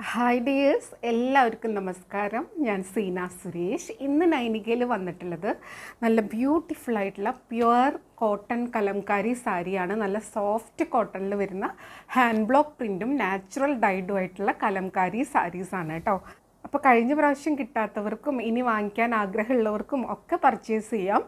Hi dears, എല്ലാവർക്കും നമസ്കാരം. ഞാൻ സീന സുരേഷ്. ഇന്ന് നൈനികയിൽ വന്നിട്ടുള്ളത് നല്ല ബ്യൂട്ടിഫുൾ ആയിട്ടുള്ള പ്യുവർ കോട്ടൺ കലംകാരി സാരിയാണ്. നല്ല സോഫ്റ്റ് കോട്ടണിൽ വരുന്ന ഹാൻഡ് ബ്ലോക്ക് പ്രിൻറ്റും നാച്ചുറൽ ഡൈഡും ആയിട്ടുള്ള കലംകാരി സാരീസാണ് കേട്ടോ. അപ്പോൾ കഴിഞ്ഞ പ്രാവശ്യം കിട്ടാത്തവർക്കും ഇനി വാങ്ങിക്കാൻ ആഗ്രഹമുള്ളവർക്കും ഒക്കെ പർച്ചേസ് ചെയ്യാം.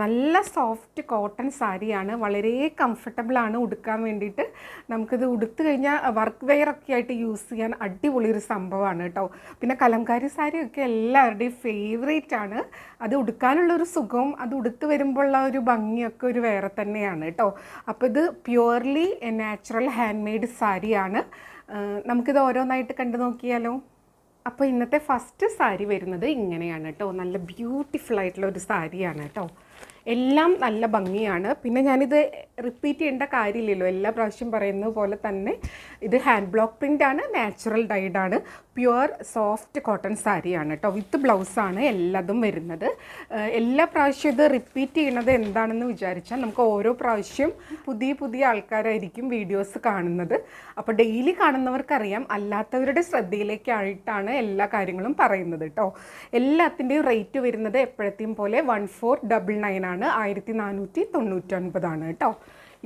നല്ല സോഫ്റ്റ് കോട്ടൺ സാരിയാണ്, വളരെ കംഫർട്ടബിളാണ് ഉടുക്കാൻ വേണ്ടിയിട്ട്. നമുക്കിത് ഉടുത്തു കഴിഞ്ഞാൽ വർക്ക് വെയർ ഒക്കെ ആയിട്ട് യൂസ് ചെയ്യാൻ അടിപൊളി ഒരു സംഭവമാണ് കേട്ടോ. പിന്നെ കലംകാരി സാരിയൊക്കെ എല്ലാവരുടെയും ഫേവറേറ്റ് ആണ്. അത് ഉടുക്കാനുള്ളൊരു സുഖവും അത് ഉടുത്ത് വരുമ്പോഴുള്ള ഒരു ഭംഗിയൊക്കെ ഒരു വേറെ തന്നെയാണ് കേട്ടോ. അപ്പോൾ ഇത് പ്യുവർലി നാച്ചുറൽ ഹാൻഡ് മെയ്ഡ് സാരിയാണ്. നമുക്കിത് ഓരോന്നായിട്ട് കണ്ടു നോക്കിയാലോ. അപ്പോൾ ഇന്നത്തെ ഫസ്റ്റ് സാരി വരുന്നത് ഇങ്ങനെയാണ് കേട്ടോ. നല്ല ബ്യൂട്ടിഫുൾ ആയിട്ടുള്ള ഒരു സാരിയാണ് കേട്ടോ. എല്ലാം നല്ല ഭംഗിയാണ്. പിന്നെ ഞാനിത് റിപ്പീറ്റ് ചെയ്യേണ്ട കാര്യമില്ലല്ലോ, എല്ലാ പ്രാവശ്യം പറയുന്നത് പോലെ തന്നെ ഇത് ഹാൻഡ് ബ്ലോക്ക് പ്രിൻ്റാണ്, നാച്ചുറൽ ഡൈഡാണ്, പ്യുവർ സോഫ്റ്റ് കോട്ടൺ സാരിയാണ് കേട്ടോ. വിത്ത് ബ്ലൗസാണ് എല്ലാതും വരുന്നത്. എല്ലാ പ്രാവശ്യവും ഇത് റിപ്പീറ്റ് ചെയ്യണത് എന്താണെന്ന് വിചാരിച്ചാൽ നമുക്ക് ഓരോ പ്രാവശ്യം പുതിയ ആൾക്കാരായിരിക്കും വീഡിയോസ് കാണുന്നത്. അപ്പോൾ ഡെയിലി കാണുന്നവർക്കറിയാം, അല്ലാത്തവരുടെ ശ്രദ്ധയിലേക്കായിട്ടാണ് എല്ലാ കാര്യങ്ങളും പറയുന്നത് കേട്ടോ. എല്ലാത്തിൻ്റെയും റേറ്റ് വരുന്നത് എപ്പോഴത്തെയും പോലെ 1499 ആണ്, 1499 കേട്ടോ.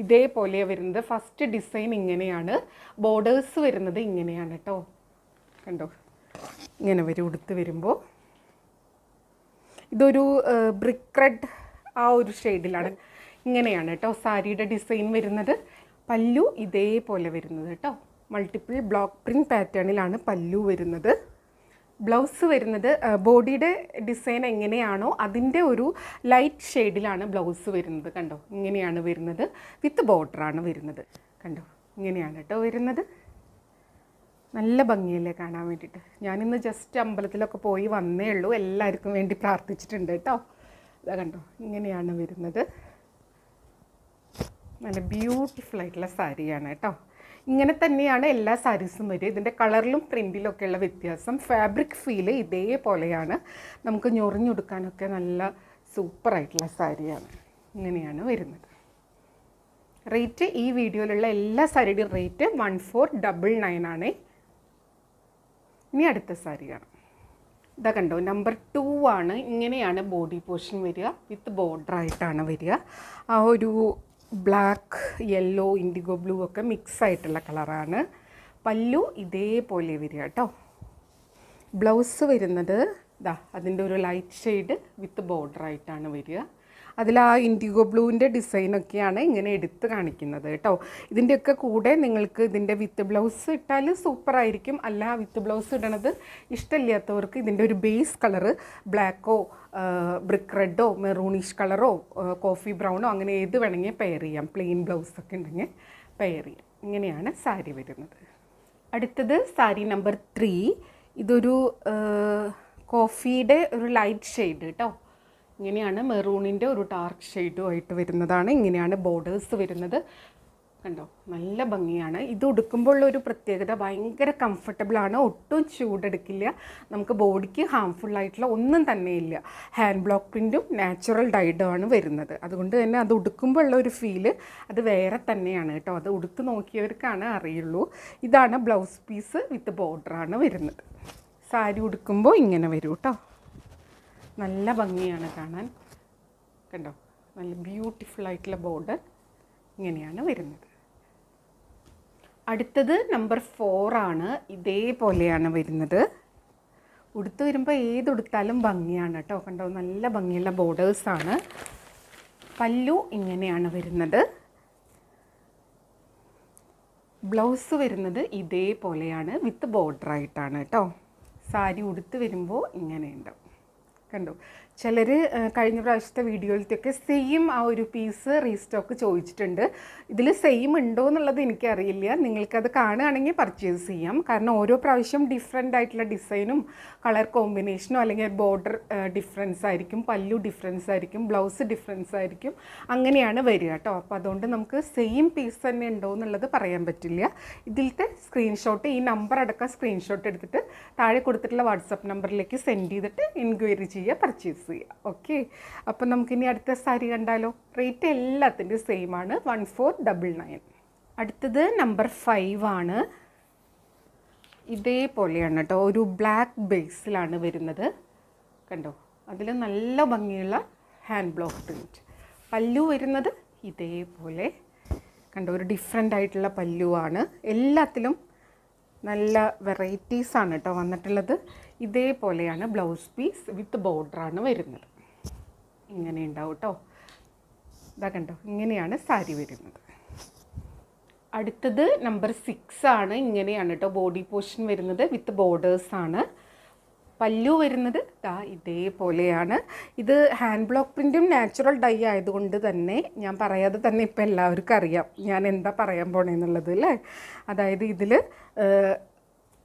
ഇതേപോലെ വരുന്നത്. ഫസ്റ്റ് ഡിസൈൻ ഇങ്ങനെയാണ്, ബോർഡേഴ്സ് വരുന്നത് ഇങ്ങനെയാണ് കേട്ടോ. കണ്ടോ, ഇങ്ങനെ വരും ഉടുത്ത് വരുമ്പോൾ. ഇതൊരു ബ്രിക്ക് റെഡ് ആ ഒരു ഷെയ്ഡിലാണ്. ഇങ്ങനെയാണ് കേട്ടോ സാരിയുടെ ഡിസൈൻ വരുന്നത്. പല്ലു ഇതേപോലെ വരുന്നത് കേട്ടോ. മൾട്ടിപ്പിൾ ബ്ലോക്ക് പ്രിൻറ്റ് പാറ്റേണിലാണ് പല്ലു വരുന്നത്. ബ്ലൗസ് വരുന്നത് ബോഡിയുടെ ഡിസൈൻ എങ്ങനെയാണോ അതിൻ്റെ ഒരു ലൈറ്റ് ഷെയ്ഡിലാണ് ബ്ലൗസ് വരുന്നത്. കണ്ടോ, ഇങ്ങനെയാണ് വരുന്നത്. വിത്ത് ബോർഡറാണ് വരുന്നത്. കണ്ടോ, ഇങ്ങനെയാണ് കേട്ടോ വരുന്നത്. നല്ല ഭംഗിയല്ലേ കാണാൻ വേണ്ടിയിട്ട്. ഞാനിന്ന് ജസ്റ്റ് അമ്പലത്തിലൊക്കെ പോയി വന്നേ ഉള്ളൂ, എല്ലാവർക്കും വേണ്ടി പ്രാർത്ഥിച്ചിട്ടുണ്ട് കേട്ടോ. അതാ കണ്ടോ, ഇങ്ങനെയാണ് വരുന്നത്. നല്ല ബ്യൂട്ടിഫുൾ ആയിട്ടുള്ള സാരിയാണ് കേട്ടോ. ഇങ്ങനെ തന്നെയാണ് എല്ലാ സാരീസും വരിക. ഇതിൻ്റെ കളറിലും പ്രിൻറ്റിലൊക്കെ ഉള്ള വ്യത്യാസം. ഫാബ്രിക് ഫീല് ഇതേപോലെയാണ്. നമുക്ക് ഞൊറിഞ്ഞുടുക്കാനൊക്കെ നല്ല സൂപ്പറായിട്ടുള്ള സാരിയാണ്. ഇങ്ങനെയാണ് വരുന്നത്. റേറ്റ് ഈ വീഡിയോയിലുള്ള എല്ലാ സാരിയുടെയും റേറ്റ് 1499 ആണ്. ഇനി അടുത്ത സാരി കാണാം. ഇതാ കണ്ടോ, നമ്പർ 2 ആണ്. ഇങ്ങനെയാണ് ബോഡി പോർഷൻ വരിക. വിത്ത് ബോർഡറായിട്ടാണ് വരിക. ആ ഒരു ബ്ലാക്ക്, യെല്ലോ, ഇൻഡിഗോ ബ്ലൂ ഒക്കെ മിക്സ് ആയിട്ടുള്ള കളറാണ്. പല്ലു ഇതേപോലെ വരിക കേട്ടോ. ബ്ലൗസ് വരുന്നത് ഇതാ അതിൻ്റെ ഒരു ലൈറ്റ് ഷെയ്ഡ് വിത്ത് ബോർഡറായിട്ടാണ് വരിക. അതിൽ ആ ഇൻഡിഗോ ബ്ലൂവിൻ്റെ ഡിസൈനൊക്കെയാണ് ഇങ്ങനെ എടുത്ത് കാണിക്കുന്നത് കേട്ടോ. ഇതിൻ്റെയൊക്കെ കൂടെ നിങ്ങൾക്ക് ഇതിൻ്റെ വിത്ത് ബ്ലൗസ് ഇട്ടാൽ സൂപ്പറായിരിക്കും. അല്ല, വിത്ത് ബ്ലൗസ് ഇടണത് ഇഷ്ടമില്ലാത്തവർക്ക് ഇതിൻ്റെ ഒരു ബേസ് കളറ് ബ്ലാക്കോ ബ്രിക്ക് റെഡോ മെറൂണിഷ് കളറോ കോഫി ബ്രൗണോ അങ്ങനെ ഏത് വേണമെങ്കിൽ പെയർ ചെയ്യാം. പ്ലെയിൻ ബ്ലൗസൊക്കെ ഉണ്ടെങ്കിൽ പെയർ ചെയ്യാം. ഇങ്ങനെയാണ് സാരി വരുന്നത്. അടുത്തത് സാരി നമ്പർ 3. ഇതൊരു കോഫിയുടെ ഒരു ലൈറ്റ് ഷെയ്ഡ് കേട്ടോ. ഇങ്ങനെയാണ് മെറൂണിൻ്റെ ഒരു ഡാർക്ക് ഷെയ്ഡുമായിട്ട് വരുന്നതാണ്. ഇങ്ങനെയാണ് ബോർഡേഴ്സ് വരുന്നത്. കണ്ടോ, നല്ല ഭംഗിയാണ്. ഇത് ഉടുക്കുമ്പോൾ ഒരു പ്രത്യേകത, ഭയങ്കര കംഫർട്ടബിളാണ്. ഒട്ടും ചൂടെടുക്കില്ല. നമുക്ക് ബോഡിക്ക് ഹാംഫുള്ളായിട്ടുള്ള ഒന്നും തന്നെ ഇല്ല. ഹാൻഡ് ബ്ലോക്ക് പ്രിൻറ്റും നാച്ചുറൽ ഡൈഡും ആണ് വരുന്നത്. അതുകൊണ്ട് തന്നെ അത് ഉടുക്കുമ്പോൾ ഉള്ള ഒരു ഫീല് അത് വേറെ തന്നെയാണ് കേട്ടോ. അത് ഉടുത്ത് നോക്കിയവർക്കാണ് അറിയുള്ളൂ. ഇതാണ് ബ്ലൗസ് പീസ് വിത്ത് ബോർഡറാണ് വരുന്നത്. സാരി ഉടുക്കുമ്പോൾ ഇങ്ങനെ വരും കേട്ടോ. നല്ല ഭംഗിയാണ് കാണാൻ. കണ്ടോ, നല്ല ബ്യൂട്ടിഫുൾ ആയിട്ടുള്ള ബോർഡർ ഇങ്ങനെയാണ് വരുന്നത്. അടുത്തത് നമ്പർ 4 ആണ്. ഇതേപോലെയാണ് വരുന്നത്. ഉടുത്ത് വരുമ്പോൾ ഏതുടുത്താലും ഭംഗിയാണ് കേട്ടോ. കണ്ടോ, നല്ല ഭംഗിയുള്ള ബോർഡേഴ്സാണ്. പല്ലു ഇങ്ങനെയാണ് വരുന്നത്. ബ്ലൗസ് വരുന്നത് ഇതേപോലെയാണ് വിത്ത് ബോർഡറായിട്ടാണ് കേട്ടോ. സാരി ഉടുത്ത് വരുമ്പോൾ ഇങ്ങനെയുണ്ടാവും. കണ്ടോ, ചിലർ കഴിഞ്ഞ പ്രാവശ്യത്തെ വീഡിയോയിലത്തൊക്കെ സെയിം ആ ഒരു പീസ് റീസ്റ്റോക്ക് ചോദിച്ചിട്ടുണ്ട്. ഇതിൽ സെയിം ഉണ്ടോ എന്നുള്ളത് എനിക്കറിയില്ല. നിങ്ങൾക്കത് കാണുകയാണെങ്കിൽ പർച്ചേസ് ചെയ്യാം. കാരണം ഓരോ പ്രാവശ്യം ഡിഫറെൻ്റ് ആയിട്ടുള്ള ഡിസൈനും കളർ കോമ്പിനേഷനോ അല്ലെങ്കിൽ ബോർഡർ ഡിഫറൻസ് ആയിരിക്കും, പല്ലു ഡിഫറൻസ് ആയിരിക്കും, ബ്ലൗസ് ഡിഫറൻസ് ആയിരിക്കും. അങ്ങനെയാണ് വരിക കേട്ടോ. അപ്പോൾ അതുകൊണ്ട് നമുക്ക് സെയിം പീസ് തന്നെ ഉണ്ടോ എന്നുള്ളത് പറയാൻ പറ്റില്ല. ഇതിലത്തെ സ്ക്രീൻഷോട്ട്, ഈ നമ്പർ അടക്കം സ്ക്രീൻഷോട്ട് എടുത്തിട്ട് താഴെ കൊടുത്തിട്ടുള്ള വാട്സപ്പ് നമ്പറിലേക്ക് സെൻഡ് ചെയ്തിട്ട് എൻക്വയറി ചെയ്യുക, പർച്ചേസ് ചെയ്യുക. ഓക്കെ, അപ്പം നമുക്കിനി അടുത്ത സാരി കണ്ടാലോ. റേറ്റ് എല്ലാത്തിൻ്റെയും സെയിം ആണ്, 1499. അടുത്തത് നമ്പർ 5 ആണ്. ഇതേപോലെയാണ് കേട്ടോ, ഒരു ബ്ലാക്ക് ബേസിലാണ് വരുന്നത്. കണ്ടോ, അതിൽ നല്ല ഭംഗിയുള്ള ഹാൻഡ് ബ്ലോക്ക് പ്രിൻറ്റ്. പല്ലു വരുന്നത് ഇതേപോലെ കണ്ടോ, ഒരു ഡിഫറെൻ്റ് ആയിട്ടുള്ള പല്ലുവാണ്. എല്ലാത്തിലും നല്ല വെറൈറ്റീസാണ് കേട്ടോ വന്നിട്ടുള്ളത്. ഇതേപോലെയാണ് ബ്ലൗസ് പീസ് വിത്ത് ബോർഡറാണ് വരുന്നത്. ഇങ്ങനെ ഉണ്ടാവും കേട്ടോ. ഇതാ കണ്ടോ, ഇങ്ങനെയാണ് സാരി വരുന്നത്. അടുത്തത് നമ്പർ 6 ആണ്. ഇങ്ങനെയാണ് കേട്ടോ ബോഡി പോർഷൻ വരുന്നത്, വിത്ത് ബോർഡേഴ്സാണ്. പല്ലു വരുന്നത് ഇതേപോലെയാണ്. ഇത് ഹാൻഡ് ബ്ലോക്ക് പ്രിൻറ്റും നാച്ചുറൽ ഡൈ ആയതുകൊണ്ട് തന്നെ ഞാൻ പറയാതെ തന്നെ ഇപ്പോൾ എല്ലാവർക്കും അറിയാം ഞാൻ എന്താ പറയാൻ പോണേന്നുള്ളത് അല്ലേ. അതായത് ഇതിൽ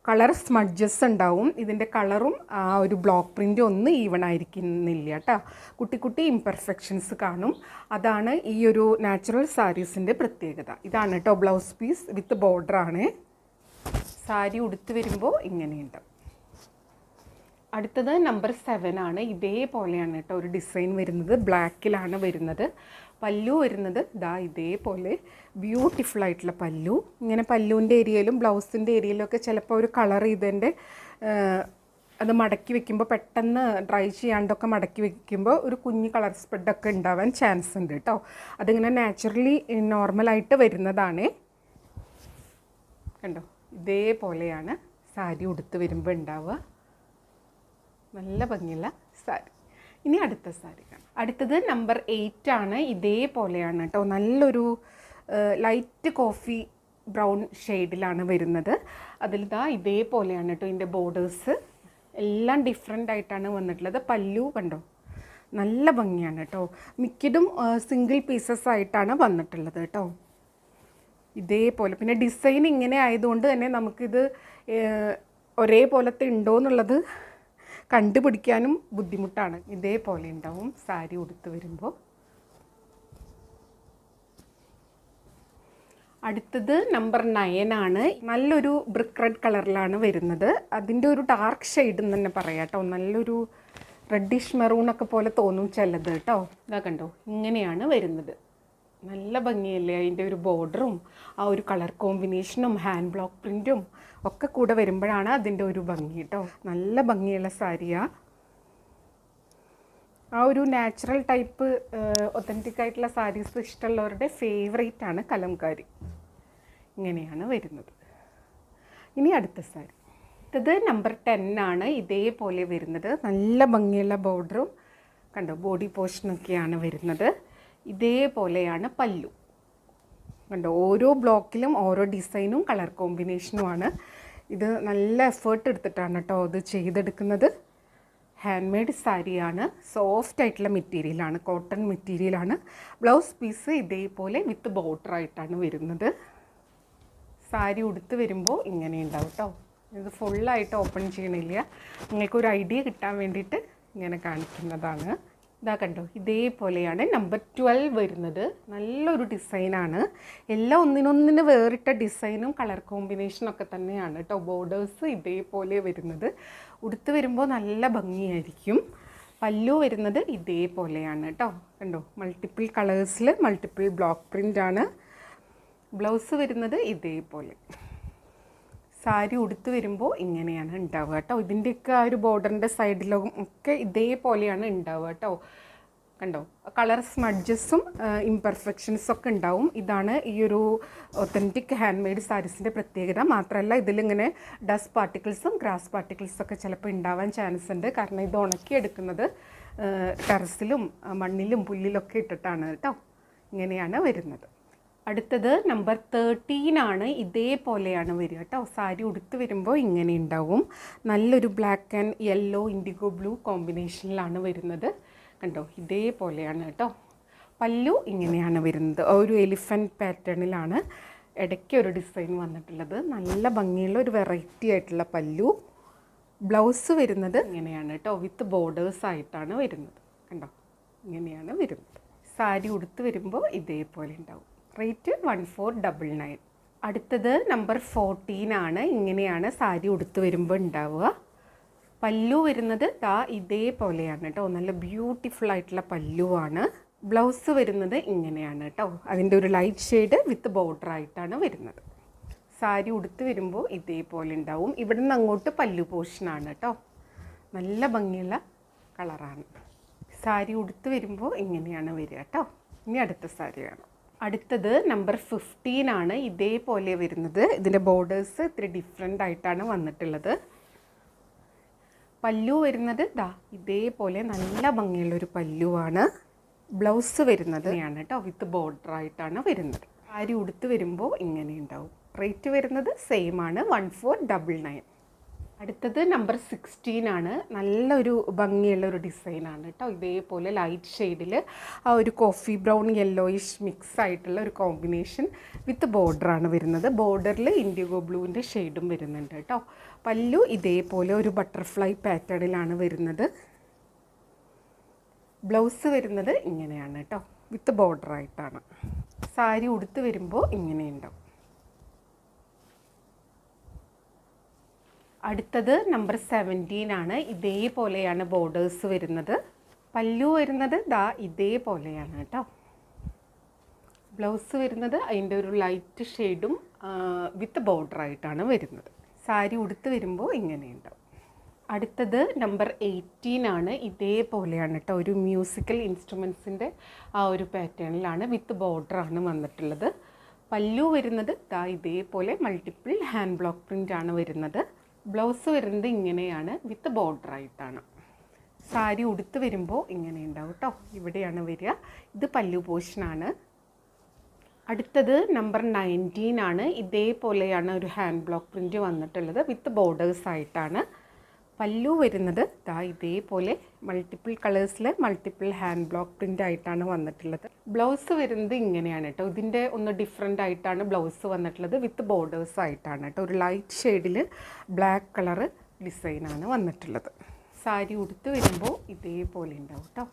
കളർ സ്മഡ്ജസ് ഉണ്ടാവും. ഇതിൻ്റെ കളറും ആ ഒരു ബ്ലോക്ക് പ്രിൻറ്റും ഒന്നും ഈവൺ ആയിരിക്കുന്നില്ല കേട്ടോ. കുട്ടി കുട്ടി ഇംപെർഫെക്ഷൻസ് കാണും. അതാണ് ഈ ഒരു നാച്ചുറൽ സാരീസിൻ്റെ പ്രത്യേകത. ഇതാണ് കേട്ടോ ബ്ലൗസ് പീസ് വിത്ത് ബോർഡറാണ്. സാരി ഉടുത്ത് വരുമ്പോൾ ഇങ്ങനെയുണ്ട്. അടുത്തത് നമ്പർ 7 ആണ്. ഇതേപോലെയാണ് കേട്ടോ ഒരു ഡിസൈൻ വരുന്നത്. ബ്ലാക്കിലാണ് വരുന്നത്. പല്ലു വരുന്നത് ഇതേപോലെ ബ്യൂട്ടിഫുൾ ആയിട്ടുള്ള പല്ലു. ഇങ്ങനെ പല്ലുവിൻ്റെ ഏരിയയിലും ബ്ലൗസിൻ്റെ ഏരിയയിലും ഒക്കെ ചിലപ്പോൾ ഒരു കളർ ചെയ്തതിൻ്റെ അത് മടക്കി വെക്കുമ്പോൾ പെട്ടെന്ന് ഡ്രൈ ചെയ്യാണ്ടൊക്കെ മടക്കി വെക്കുമ്പോൾ ഒരു കുഞ്ഞ് കളർ സ്പ്രെഡൊക്കെ ഉണ്ടാവാൻ ചാൻസ് ഉണ്ട് കേട്ടോ. അതിങ്ങനെ നാച്ചുറലി നോർമലായിട്ട് വരുന്നതാണ്. കണ്ടോ, ഇതേപോലെയാണ് സാരി ഉടുത്ത് വരുമ്പോൾ ഉണ്ടാവുക. നല്ല ഭംഗിയുള്ള സാരി. ഇനി അടുത്ത സാരി കാണാം. അടുത്തത് നമ്പർ 8 ആണ്. ഇതേപോലെയാണ് കേട്ടോ, നല്ലൊരു ലൈറ്റ് കോഫി ബ്രൗൺ ഷെയ്ഡിലാണ് വരുന്നത്. അതിൽ ഇതേപോലെയാണ് കേട്ടോ ഇതിൻ്റെ ബോർഡേഴ്സ് എല്ലാം ഡിഫറെൻ്റ് ആയിട്ടാണ് വന്നിട്ടുള്ളത്. പല്ലു കണ്ടോ, നല്ല ഭംഗിയാണ് കേട്ടോ. മിക്കതും സിംഗിൾ പീസസ് ആയിട്ടാണ് വന്നിട്ടുള്ളത് കേട്ടോ. ഇതേപോലെ പിന്നെ ഡിസൈൻ ഇങ്ങനെ ആയതുകൊണ്ട് തന്നെ നമുക്കിത് ഒരേപോലത്തെ ഉണ്ടോ എന്നുള്ളത് കണ്ടുപിടിക്കാനും ബുദ്ധിമുട്ടാണ്. ഇതേപോലെ ഉണ്ടാവും സാരി ഉടുത്ത് വരുമ്പോൾ. അടുത്തത് നമ്പർ 9 ആണ്. നല്ലൊരു ബ്രിക്ക് റെഡ് കളറിലാണ് വരുന്നത്. അതിൻ്റെ ഒരു ഡാർക്ക് ഷെയ്ഡ് എന്ന് തന്നെ പറയാം കേട്ടോ. നല്ലൊരു റെഡിഷ് മെറൂണൊക്കെ പോലെ തോന്നും ചിലത് കേട്ടോ. ഇതാ കണ്ടോ, ഇങ്ങനെയാണ് വരുന്നത്. നല്ല ഭംഗിയല്ലേ അതിൻ്റെ ഒരു ബോർഡറും ആ ഒരു കളർ കോമ്പിനേഷനും ഹാൻഡ് ബ്ലോക്ക് പ്രിൻറ്റും ഒക്കെ കൂടെ വരുമ്പോഴാണ് അതിൻ്റെ ഒരു ഭംഗി കേട്ടോ. നല്ല ഭംഗിയുള്ള സാരിയാണ്. ആ ഒരു നാച്ചുറൽ ടൈപ്പ് ഒത്തൻറ്റിക് ആയിട്ടുള്ള സാരീസ് ഇഷ്ടമുള്ളവരുടെ ഫേവറേറ്റ് ആണ് കലംകാരി. ഇങ്ങനെയാണ് വരുന്നത്. ഇനി അടുത്ത സാരി. ഇത് നമ്പർ 10 ആണ്. ഇതേപോലെ വരുന്നത്. നല്ല ഭംഗിയുള്ള ബോർഡറും കണ്ടോ ബോഡി പോർഷനൊക്കെയാണ് വരുന്നത്. ഇതേപോലെയാണ് പല്ലു. കണ്ടോ, ഓരോ ബ്ലോക്കിലും ഓരോ ഡിസൈനും കളർ കോമ്പിനേഷനുമാണ്. ഇത് നല്ല എഫേർട്ട് എടുത്തിട്ടാണ് കേട്ടോ ഇത് ചെയ്തെടുക്കുന്നത്. ഹാൻഡ് മെയ്ഡ് സാരിയാണ്. സോഫ്റ്റ് ആയിട്ടുള്ള മെറ്റീരിയലാണ്, കോട്ടൺ മെറ്റീരിയലാണ്. ബ്ലൗസ് പീസ് ഇതേപോലെ വിത്ത് ബോർഡറായിട്ടാണ് വരുന്നത്. സാരി ഉടുത്ത് വരുമ്പോൾ ഇങ്ങനെ ഉണ്ടാവും കേട്ടോ. ഇത് ഫുള്ളായിട്ട് ഓപ്പൺ ചെയ്യണില്ല, നിങ്ങൾക്കൊരു ഐഡിയ കിട്ടാൻ വേണ്ടിയിട്ട് ഇങ്ങനെ കാണിക്കുന്നതാണ്. ഇതാ കണ്ടോ, ഇതേപോലെയാണ് നമ്പർ 12 വരുന്നത്. നല്ലൊരു ഡിസൈനാണ്. എല്ലാം ഒന്നിനൊന്നിന് വേറിട്ട ഡിസൈനും കളർ കോമ്പിനേഷനൊക്കെ തന്നെയാണ് കേട്ടോ. ബോർഡേഴ്സ് ഇതേപോലെ വരുന്നത്. ഉടുത്ത് വരുമ്പോൾ നല്ല ഭംഗിയായിരിക്കും. പല്ലു വരുന്നത് ഇതേപോലെയാണ് കേട്ടോ. കണ്ടോ, മൾട്ടിപ്പിൾ കളേഴ്സിൽ മൾട്ടിപ്പിൾ ബ്ലോക്ക് പ്രിൻ്റാണ്. ബ്ലൗസ് വരുന്നത് ഇതേപോലെ. സാരി ഉടുത്ത് വരുമ്പോൾ ഇങ്ങനെയാണ് ഉണ്ടാവുക കേട്ടോ. ഇതിൻ്റെയൊക്കെ ആ ഒരു ബോർഡറിൻ്റെ സൈഡിലും ഒക്കെ ഇതേപോലെയാണ് ഉണ്ടാവുക കേട്ടോ. കണ്ടോ, കളർ സ്മഡ്ജസും ഇംപെർഫെക്ഷൻസൊക്കെ ഉണ്ടാവും. ഇതാണ് ഈ ഒരു ഒത്തൻറ്റിക് ഹാൻഡ് മെയ്ഡ് സാരീസിൻ്റെ പ്രത്യേകത. മാത്രമല്ല ഇതിലിങ്ങനെ ഡസ്റ്റ് പാർട്ടിക്കിൾസും ഗ്രാസ് പാർട്ടിക്കിൾസൊക്കെ ചിലപ്പോൾ ഉണ്ടാവാൻ ചാൻസ് ഉണ്ട്. കാരണം ഇത് ഉണക്കിയെടുക്കുന്നത് ടെറസിലും മണ്ണിലും പുല്ലിലൊക്കെ ഇട്ടിട്ടാണ് കേട്ടോ. ഇങ്ങനെയാണ് വരുന്നത്. അടുത്തത് നമ്പർ 13 ആണ്. ഇതേപോലെയാണ് വരിക കേട്ടോ. സാരി ഉടുത്ത് വരുമ്പോൾ ഇങ്ങനെ ഉണ്ടാവും. നല്ലൊരു black and yellow indigo blue കോമ്പിനേഷനിലാണ് വരുന്നത്. കണ്ടോ, ഇതേപോലെയാണ് കേട്ടോ. പല്ലു ഇങ്ങനെയാണ് വരുന്നത്. ഒരു എലിഫൻറ്റ് പാറ്റേണിലാണ് ഇടയ്ക്ക് ഒരു ഡിസൈൻ വന്നിട്ടുള്ളത്. നല്ല ഭംഗിയുള്ള ഒരു വെറൈറ്റി ആയിട്ടുള്ള പല്ലു. ബ്ലൗസ് വരുന്നത് ഇങ്ങനെയാണ് കേട്ടോ, വിത്ത് ബോർഡേഴ്സ് ആയിട്ടാണ് വരുന്നത്. കണ്ടോ, ഇങ്ങനെയാണ് വരുന്നത്. സാരി ഉടുത്ത് വരുമ്പോൾ ഇതേപോലെ ഉണ്ടാവും. റേറ്റ് 1499. അടുത്തത് നമ്പർ 14 ആണ്. ഇങ്ങനെയാണ് സാരി ഉടുത്ത് വരുമ്പോൾ ഉണ്ടാവുക. പല്ലു വരുന്നത് ഇതേപോലെയാണ് കേട്ടോ. നല്ല ബ്യൂട്ടിഫുൾ ആയിട്ടുള്ള പല്ലുവാണ്. ബ്ലൗസ് വരുന്നത് ഇങ്ങനെയാണ് കേട്ടോ. അതിൻ്റെ ഒരു ലൈറ്റ് ഷെയ്ഡ് വിത്ത് ബോർഡർ ആയിട്ടാണ് വരുന്നത്. സാരി ഉടുത്ത് വരുമ്പോൾ ഇതേപോലെ ഉണ്ടാവും. ഇവിടെ നിന്ന് അങ്ങോട്ട് പല്ലു പോർഷനാണ് കേട്ടോ. നല്ല ഭംഗിയുള്ള കളറാണ്. സാരി ഉടുത്ത് വരുമ്പോൾ ഇങ്ങനെയാണ് വരിക കേട്ടോ. ഇനി അടുത്ത സാരി കാണാം. അടുത്തത് നമ്പർ 15 ആണ്. ഇതേപോലെ വരുന്നത്. ഇതിൻ്റെ ബോർഡേഴ്സ് ഇത്തിരി ഡിഫറെൻ്റ് ആയിട്ടാണ് വന്നിട്ടുള്ളത്. പല്ലു വരുന്നത് ഇതേപോലെ നല്ല ഭംഗിയുള്ളൊരു പല്ലുവാണ്. ബ്ലൗസ് വരുന്നത് ഇങ്ങനെയാണ് കേട്ടോ, വിത്ത് ബോർഡർ ആയിട്ടാണ് വരുന്നത്. സാരി ഉടുത്ത് വരുമ്പോൾ ഇങ്ങനെ ഉണ്ടാവും. റേറ്റ് വരുന്നത് സെയിം ആണ്, 1499. അടുത്തത് നമ്പർ 16 ആണ്. നല്ലൊരു ഭംഗിയുള്ള ഒരു ഡിസൈനാണ് കേട്ടോ. ഇതേപോലെ ലൈറ്റ് ഷെയ്ഡിൽ ആ ഒരു കോഫി ബ്രൗൺ യെല്ലോയിഷ് മിക്സ് ആയിട്ടുള്ള ഒരു കോമ്പിനേഷൻ വിത്ത് ബോർഡറാണ് വരുന്നത്. ബോർഡറിൽ ഇൻഡിഗോ ബ്ലൂവിൻ്റെ ഷെയ്ഡും വരുന്നുണ്ട് കേട്ടോ. പല്ലു ഇതേപോലെ ഒരു ബട്ടർഫ്ലൈ പാറ്റേണിലാണ് വരുന്നത്. ബ്ലൗസ് വരുന്നത് ഇങ്ങനെയാണ് കേട്ടോ, വിത്ത് ബോർഡറായിട്ടാണ്. സാരി ഉടുത്ത് വരുമ്പോൾ ഇങ്ങനെയുണ്ടാവും. അടുത്തത് നമ്പർ 17 ആണ്. ഇതേപോലെയാണ് ബോർഡേഴ്സ് വരുന്നത്. പല്ലു വരുന്നത് ഇതേപോലെയാണ് കേട്ടോ. ബ്ലൗസ് വരുന്നത് അതിൻ്റെ ഒരു ലൈറ്റ് ഷെയ്ഡും വിത്ത് ബോർഡറായിട്ടാണ് വരുന്നത്. സാരി ഉടുത്ത് വരുമ്പോൾ ഇങ്ങനെയുണ്ടാവും. അടുത്തത് നമ്പർ 18 ആണ്. ഇതേപോലെയാണ് കേട്ടോ, ഒരു മ്യൂസിക്കൽ ഇൻസ്ട്രുമെൻസിൻ്റെ ആ ഒരു പാറ്റേണിലാണ് വിത്ത് ബോർഡറാണ് വന്നിട്ടുള്ളത്. പല്ലു വരുന്നത് ഇതേപോലെ മൾട്ടിപ്പിൾ ഹാൻഡ് ബ്ലോക്ക് പ്രിൻ്റ് ആണ് വരുന്നത്. ബ്ലൗസ് വരുന്നത് ഇങ്ങനെയാണ്, വിത്ത് ബോർഡറായിട്ടാണ്. സാരി ഉടുത്ത് വരുമ്പോൾ ഇങ്ങനെ ഉണ്ടാവും കേട്ടോ. ഇവിടെയാണ് വരിക. ഇത് പല്ലു പോർഷനാണ്. അടുത്തത് നമ്പർ 19 ആണ്. ഇതേപോലെയാണ് ഒരു ഹാൻഡ് ബ്ലോക്ക് പ്രിൻ്റ് വന്നിട്ടുള്ളത്, വിത്ത് ബോർഡേഴ്സ് ആയിട്ടാണ്. പല്ലു വരുന്നത് ഇതേപോലെ മൾട്ടിപ്പിൾ കളേഴ്സിൽ മൾട്ടിപ്പിൾ ഹാൻഡ് ബ്ലോക്ക് പ്രിൻ്റ് ആയിട്ടാണ് വന്നിട്ടുള്ളത്. ബ്ലൗസ് വരുന്നത് ഇങ്ങനെയാണ് കേട്ടോ. ഇതിൻ്റെ ഒന്ന് ഡിഫറെൻ്റ് ആയിട്ടാണ് ബ്ലൗസ് വന്നിട്ടുള്ളത്, വിത്ത് ബോർഡേഴ്സ് ആയിട്ടാണ് കേട്ടോ. ഒരു ലൈറ്റ് ഷെയ്ഡിൽ ബ്ലാക്ക് കളറ് ഡിസൈനാണ് വന്നിട്ടുള്ളത്. സാരി ഉടുത്ത് വരുമ്പോൾ ഇതേപോലെ ഉണ്ടാവും കേട്ടോ.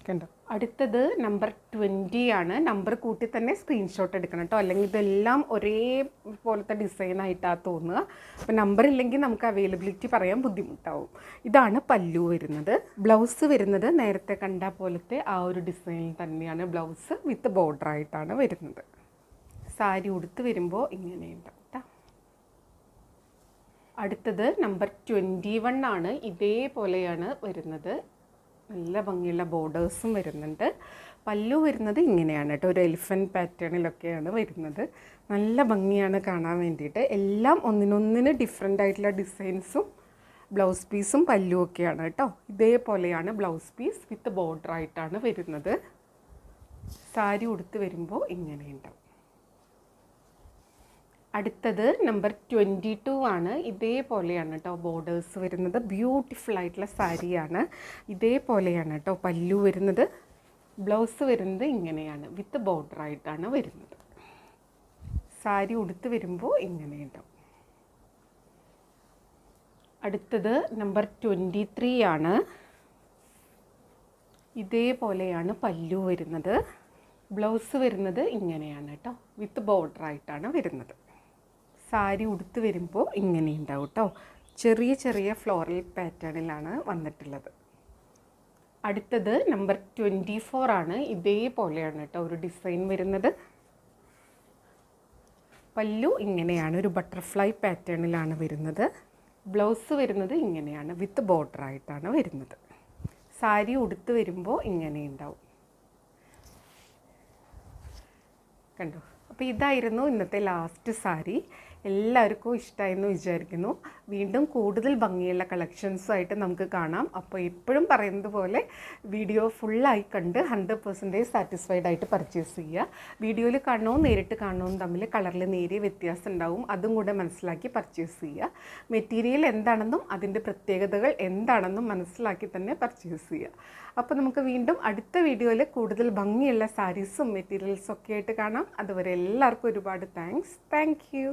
കണ്ടോ. അടുത്തത് നമ്പർ 20 ആണ്. നമ്പർ കൂട്ടി തന്നെ സ്ക്രീൻഷോട്ട് എടുക്കണം കേട്ടോ, അല്ലെങ്കിൽ ഇതെല്ലാം ഒരേപോലത്തെ ഡിസൈനായിട്ടാണ് തോന്നുക. അപ്പോൾ നമ്പർ ഇല്ലെങ്കിൽ നമുക്ക് അവൈലബിലിറ്റി പറയാൻ ബുദ്ധിമുട്ടാവും. ഇതാണ് പല്ലു വരുന്നത്. ബ്ലൗസ് വരുന്നത് നേരത്തെ കണ്ട പോലത്തെ ആ ഒരു ഡിസൈനിൽ തന്നെയാണ് ബ്ലൗസ്, വിത്ത് ബോർഡറായിട്ടാണ് വരുന്നത്. സാരി ഉടുത്ത് വരുമ്പോൾ ഇങ്ങനെയുണ്ടാവും കേട്ടോ. അടുത്തത് നമ്പർ 21 ആണ്. ഇതേപോലെയാണ് വരുന്നത്. നല്ല ഭംഗിയുള്ള ബോർഡേഴ്സും വരുന്നുണ്ട്. പല്ലു വരുന്നത് ഇങ്ങനെയാണ് കേട്ടോ, ഒരു എലിഫൻറ്റ് പാറ്റേണിലൊക്കെയാണ് വരുന്നത്. നല്ല ഭംഗിയാണ് കാണാൻ വേണ്ടിയിട്ട്. എല്ലാം ഒന്നിനൊന്നിന് ഡിഫറെൻ്റ് ആയിട്ടുള്ള ഡിസൈൻസും ബ്ലൗസ് പീസും പല്ലും ഒക്കെയാണ് കേട്ടോ. ഇതേപോലെയാണ് ബ്ലൗസ് പീസ്, വിത്ത് ബോർഡറായിട്ടാണ് വരുന്നത്. സാരി ഉടുത്ത് വരുമ്പോൾ ഇങ്ങനെയുണ്ടാവും. അടുത്തത് നമ്പർ 22 ആണ്. ഇതേപോലെയാണ് കേട്ടോ ബോർഡേഴ്സ് വരുന്നത്. ബ്യൂട്ടിഫുൾ ആയിട്ടുള്ള സാരിയാണ്. ഇതേപോലെയാണ് കേട്ടോ പല്ലു വരുന്നത്. ബ്ലൗസ് വരുന്നത് ഇങ്ങനെയാണ്, വിത്ത് ബോർഡറായിട്ടാണ് വരുന്നത്. സാരി ഉടുത്ത് വരുമ്പോൾ ഇങ്ങനെയുണ്ടാവും. അടുത്തത് നമ്പർ 23 ആണ്. ഇതേപോലെയാണ് പല്ലു വരുന്നത്. ബ്ലൗസ് വരുന്നത് ഇങ്ങനെയാണ് കേട്ടോ, വിത്ത് ബോർഡറായിട്ടാണ് വരുന്നത്. സാരി ഉടുത്ത് വരുമ്പോൾ ഇങ്ങനെ ഉണ്ടാവും കേട്ടോ. ചെറിയ ചെറിയ ഫ്ലോറൽ പാറ്റേണിലാണ് വന്നിട്ടുള്ളത്. അടുത്തത് നമ്പർ 24 ആണ്. ഇതേപോലെയാണ് കേട്ടോ ഒരു ഡിസൈൻ വരുന്നത്. പല്ലു ഇങ്ങനെയാണ്, ഒരു ബട്ടർഫ്ലൈ പാറ്റേണിലാണ് വരുന്നത്. ബ്ലൗസ് വരുന്നത് ഇങ്ങനെയാണ്, വിത്ത് ബോർഡറായിട്ടാണ് വരുന്നത്. സാരി ഉടുത്ത് വരുമ്പോൾ ഇങ്ങനെ ഉണ്ടാവും. കണ്ടോ. അപ്പോൾ ഇതായിരുന്നു ഇന്നത്തെ ലാസ്റ്റ് സാരി. എല്ലാവർക്കും ഇഷ്ടമായെന്ന് വിചാരിക്കുന്നു. വീണ്ടും കൂടുതൽ ഭംഗിയുള്ള കളക്ഷൻസുമായിട്ട് നമുക്ക് കാണാം. അപ്പോൾ എപ്പോഴും പറയുന്നത് പോലെ വീഡിയോ ഫുള്ളായി കണ്ട് 100% സാറ്റിസ്ഫൈഡ് ആയിട്ട് പർച്ചേസ് ചെയ്യുക. വീഡിയോയിൽ കാണണവും നേരിട്ട് കാണണവും തമ്മിൽ കളറിൽ നേരിയ വ്യത്യാസം ഉണ്ടാവും. അതും കൂടെ മനസ്സിലാക്കി പർച്ചേസ് ചെയ്യുക. മെറ്റീരിയൽ എന്താണെന്നും അതിൻ്റെ പ്രത്യേകതകൾ എന്താണെന്നും മനസ്സിലാക്കി തന്നെ പർച്ചേസ് ചെയ്യുക. അപ്പോൾ നമുക്ക് വീണ്ടും അടുത്ത വീഡിയോയിൽ കൂടുതൽ ഭംഗിയുള്ള സാരീസും മെറ്റീരിയൽസും ഒക്കെ ആയിട്ട് കാണാം. അതുവരെ എല്ലാവർക്കും ഒരുപാട് താങ്ക്സ്. Thank you.